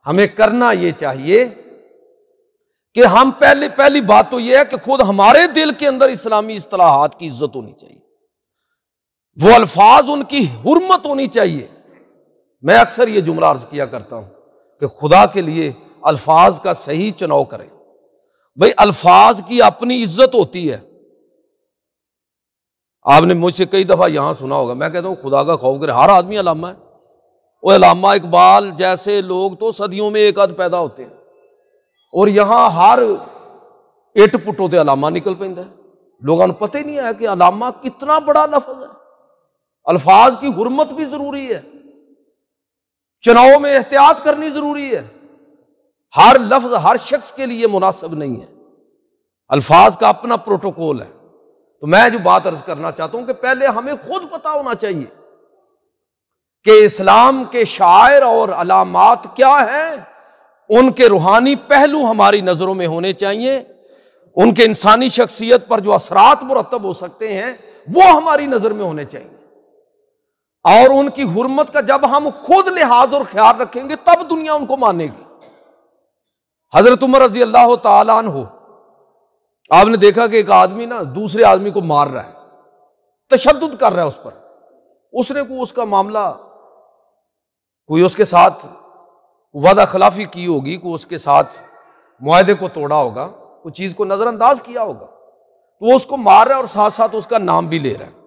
ہمیں کرنا یہ چاہیے کہ ہم پہلی بات تو یہ ہے کہ خود ہمارے دل کے اندر اسلامی اصطلاحات کی عزت ہونی چاہیے، وہ الفاظ ان کی حرمت ہونی چاہیے۔ میں اکثر یہ جملہ عرض کیا کرتا ہوں کہ خدا کے لیے الفاظ کا صحیح چناؤ کریں۔ بھئی الفاظ کی اپنی عزت ہوتی ہے۔ آپ نے مجھ سے کئی دفعہ یہاں سنا ہوگا، میں کہتا ہوں خدا کا خوف کرے، ہر آدمی علامہ ہے۔ وہ علامہ اقبال جیسے لوگ تو صدیوں میں ایک آدھ پیدا ہوتے ہیں، اور یہاں ہر اٹ پٹوں تے علامہ نکل پیندا ہے۔ لوگوں کو پتہ ہی نہیں ہے کہ علامہ کتنا بڑا لفظ ہے۔ الفاظ کی حرمت بھی ضروری ہے، چناؤ میں احتیاط کرنی ضروری ہے۔ ہر لفظ ہر شخص کے لیے مناسب نہیں ہے، الفاظ کا اپنا پروٹوکول ہے۔ تو میں جو بات عرض کرنا چاہتا ہوں کہ پہلے ہمیں خود پتہ ہونا چاہیے کہ اسلام کے شعائر اور علامات کیا ہیں، ان کے روحانی پہلو ہماری نظروں میں ہونے چاہیے، ان کے انسانی شخصیت پر جو اثرات مرتب ہو سکتے ہیں وہ ہماری نظر میں ہونے چاہیے، اور ان کی حرمت کا جب ہم خود لحاظ اور خیال رکھیں گے تب دنیا ان کو مانے گی۔ حضرت عمر رضی اللہ تعالیٰ عنہ، آپ نے دیکھا کہ ایک آدمی نا دوسرے آدمی کو مار رہا ہے، تشدد کر رہا ہے اس پر، اس نے کوئی اس کا معاملہ، کوئی اس کے ساتھ وعدہ خلافی کی ہوگی، کوئی اس کے ساتھ معاہدے کو توڑا ہوگا، کوئی چیز کو نظر انداز کیا ہوگا، تو وہ اس کو مار رہا ہے اور ساتھ ساتھ اس کا نام بھی لے رہا ہے۔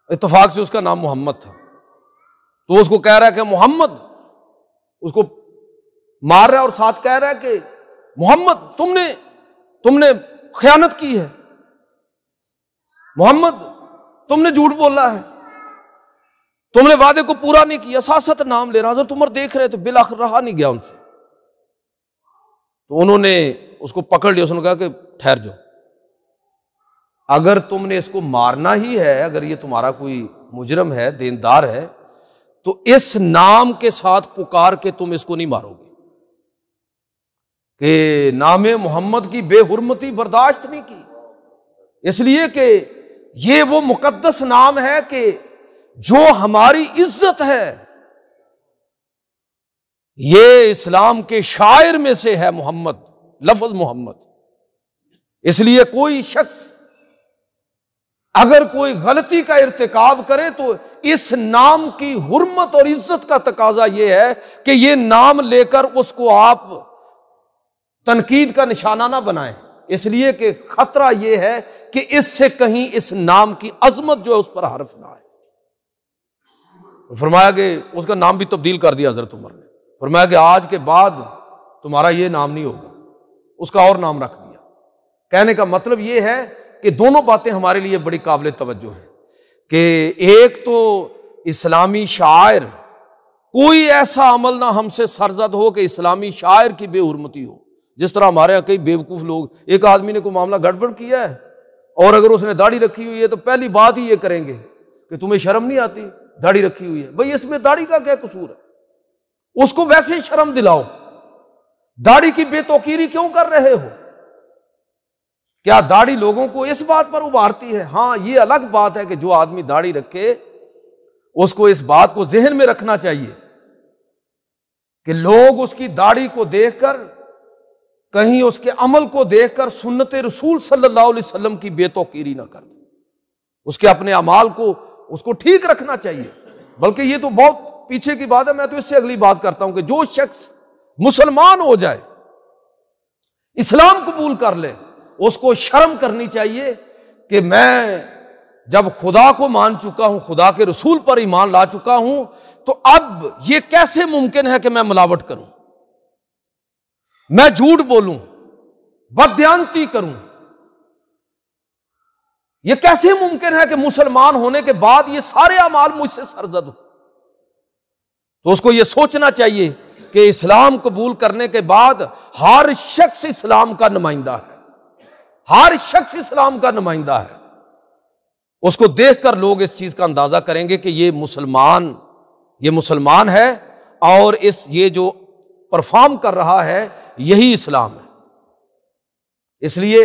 اتفاق سے اس کا نام محمد تھا، تو اس کو کہہ رہا ہے کہ محمد، اس کو مار رہا ہے اور ساتھ کہہ رہا ہے کہ محمد تم نے خیانت کی ہے، محمد تم نے جھوٹ بولا ہے، تم نے وعدے کو پورا نہیں کیا، ساتھ ساتھ نام لے رہا۔ حضرت عمر دیکھ رہے تو بالآخر رہا نہیں گیا ان سے، تو انہوں نے اس کو پکڑ لیا، اس نے کہا کہ ٹھہر جاؤ، اگر تم نے اس کو مارنا ہی ہے، اگر یہ تمہارا کوئی مجرم ہے، دیندار ہے، تو اس نام کے ساتھ پکار کے تم اس کو نہیں مارو گے، کہ نام محمد کی بے حرمتی برداشت نہیں کی، اس لیے کہ یہ وہ مقدس نام ہے کہ جو ہماری عزت ہے، یہ اسلام کے شاعر میں سے ہے محمد، لفظ محمد۔ اس لیے کوئی شخص اگر کوئی غلطی کا ارتکاب کرے تو اس نام کی حرمت اور عزت کا تقاضا یہ ہے کہ یہ نام لے کر اس کو آپ تنقید کا نشانہ نہ بنائیں، اس لیے کہ خطرہ یہ ہے کہ اس سے کہیں اس نام کی عظمت جو ہے اس پر حرف نہ آئے۔ فرمایا کہ اس کا نام بھی تبدیل کر دیا حضرت عمر نے، فرمایا کہ آج کے بعد تمہارا یہ نام نہیں ہوگا، اس کا اور نام رکھ دیا۔ کہنے کا مطلب یہ ہے کہ دونوں باتیں ہمارے لیے بڑی قابل توجہ ہیں، کہ ایک تو اسلامی شاعر، کوئی ایسا عمل نہ ہم سے سرزد ہو کہ اسلامی شاعر کی بے حرمتی ہو۔ جس طرح ہمارے یہاں کئی بیوقوف لوگ، ایک آدمی نے کوئی معاملہ گڑبڑ کیا ہے اور اگر اس نے داڑھی رکھی ہوئی ہے تو پہلی بات ہی یہ کریں گے کہ تمہیں شرم نہیں آتی، داڑھی رکھی ہوئی ہے۔ بھئی اس میں داڑھی کا کیا قصور ہے؟ اس کو ویسے ہی شرم دلاؤ، داڑھی کی بے توقیری کیوں کر رہے ہو؟ کیا داڑھی لوگوں کو اس بات پر ابھارتی ہے؟ ہاں، یہ الگ بات ہے کہ جو آدمی داڑھی رکھے اس کو اس بات کو ذہن میں رکھنا چاہیے کہ لوگ اس کی داڑھی کو دیکھ کر، کہیں اس کے عمل کو دیکھ کر سنت رسول صلی اللہ علیہ وسلم کی بے توقیری نہ کر دیں، اس کے اپنے اعمال کو اس کو ٹھیک رکھنا چاہیے۔ بلکہ یہ تو بہت پیچھے کی بات ہے، میں تو اس سے اگلی بات کرتا ہوں کہ جو شخص مسلمان ہو جائے، اسلام قبول کر لے، اس کو شرم کرنی چاہیے کہ میں جب خدا کو مان چکا ہوں، خدا کے رسول پر ایمان لا چکا ہوں، تو اب یہ کیسے ممکن ہے کہ میں ملاوٹ کروں، میں جھوٹ بولوں، بددیانتی کروں؟ یہ کیسے ممکن ہے کہ مسلمان ہونے کے بعد یہ سارے اعمال مجھ سے سرزد ہو؟ تو اس کو یہ سوچنا چاہیے کہ اسلام قبول کرنے کے بعد ہر شخص اسلام کا نمائندہ ہے، ہر شخص اسلام کا نمائندہ ہے۔ اس کو دیکھ کر لوگ اس چیز کا اندازہ کریں گے کہ یہ مسلمان ہے، اور یہ جو پرفارم کر رہا ہے یہی اسلام ہے۔ اس لیے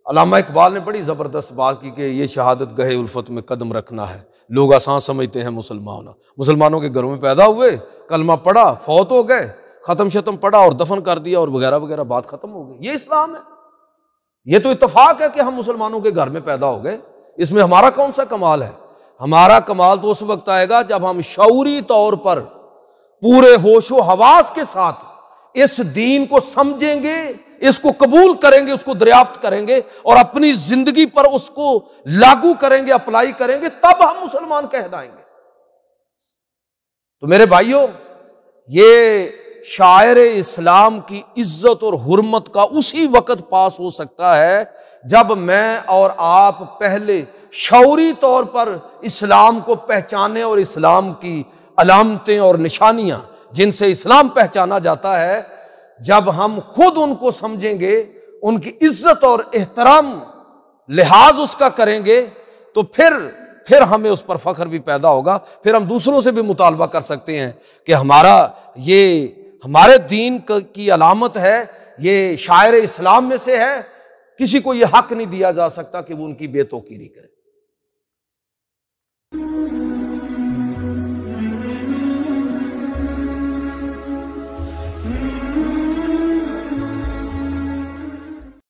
علامہ اقبال نے بڑی زبردست بات کی کہ یہ شہادت گہے الفت میں قدم رکھنا ہے۔ لوگ آسان سمجھتے ہیں مسلمان ہونا، مسلمانوں کے گھروں میں پیدا ہوئے، کلمہ پڑھا، فوت ہو گئے، ختم شتم پڑھا اور دفن کر دیا اور وغیرہ وغیرہ، بات ختم ہو گئی۔ یہ اسلام ہے؟ یہ تو اتفاق ہے کہ ہم مسلمانوں کے گھر میں پیدا ہو گئے، اس میں ہمارا کون سا کمال ہے؟ ہمارا کمال تو اس وقت آئے گا جب ہم شعوری طور پر پورے ہوش و حواس کے ساتھ اس دین کو سمجھیں گے، اس کو قبول کریں گے، اس کو دریافت کریں گے اور اپنی زندگی پر اس کو لاگو کریں گے، اپلائی کریں گے، تب ہم مسلمان کہلائیں گے۔ تو میرے بھائیوں، یہ شاعر اسلام کی عزت اور حرمت کا اسی وقت پاس ہو سکتا ہے جب میں اور آپ پہلے شعوری طور پر اسلام کو پہچانے، اور اسلام کی علامتیں اور نشانیاں جن سے اسلام پہچانا جاتا ہے، جب ہم خود ان کو سمجھیں گے، ان کی عزت اور احترام لحاظ اس کا کریں گے، تو پھر ہمیں اس پر فخر بھی پیدا ہوگا، پھر ہم دوسروں سے بھی مطالبہ کر سکتے ہیں کہ یہ ہمارے دین کی علامت ہے، یہ شاعر اسلام میں سے ہے، کسی کو یہ حق نہیں دیا جا سکتا کہ وہ ان کی بے توقیری کرے۔